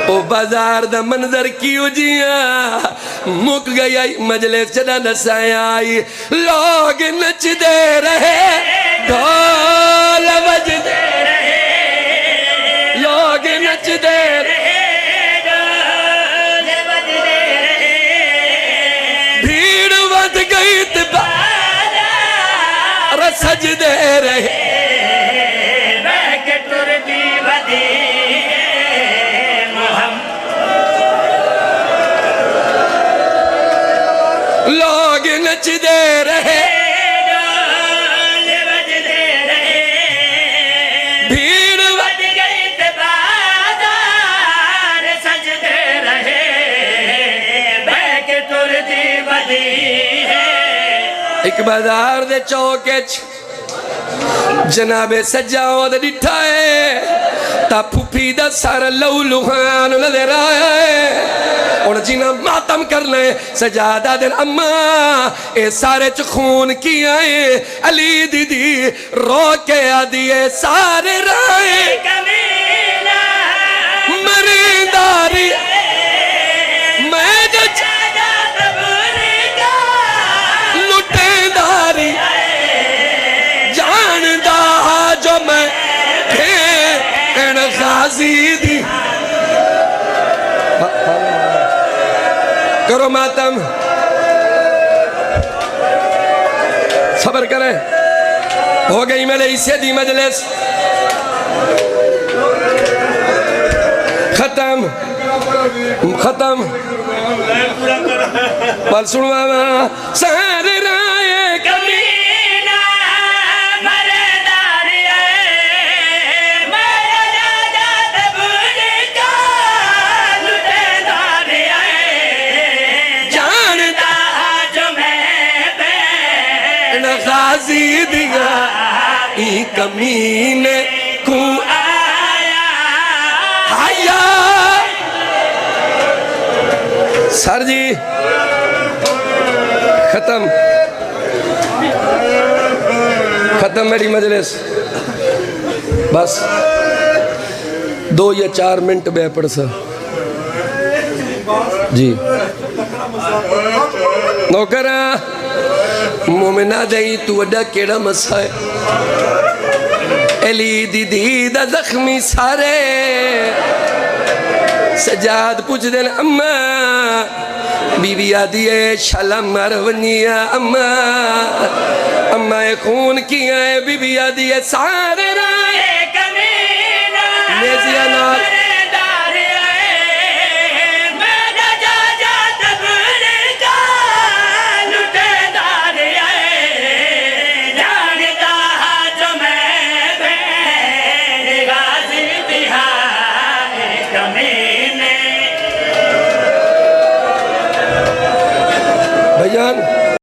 ओ बाजार दा मंजर क्यों जिया मुक गई मजलिस चदा दसाया आई लोग नचदे रहे ढोल बजदे रहे लोग नचदे रहे ढोल बजदे रहे भीड़ वध गई ते बाजार सजदे रहे लोग नचदे रहे ढोल बजदे रहे भीड़ वध गई ते बाजार सजदे रहे बैक तुरदी बदी है। एक बाजार दे चौके जनाबे सजाओ दे डिठा है ता फुफी दा सारा लहू लुहान नजर आया है और जिन्हें मातम करना है सजादा दिन अम्मा ए सारे च खून किया है अली दीदी रो के आदिए सारे राए मरीदारी मैं जो लुटेदारी जानदा जो मैं गाजी दी करो मातम सबर करें हो गई मेरे हिस्से दी मजलिस खत्म खत्म पर सुनवा सारे राय कमीना मरेदारी गाजी दिया कमीने को आया आया सर जी खत्म खत्म मेरी मजलिस बस 2 या 4 मिनट बह पड़ सा जी नौकरा मोमिना दई तू वड्डा केड़ा मसा है अली दीदी दा जख्मी सारे सजाद पुछ देन अम्मा बीबी आदि है शाला मर वनिया अम्मा अम्मा ए खून किया है बीबी आदि है सारे राय कमीना नेजिया नाल भैया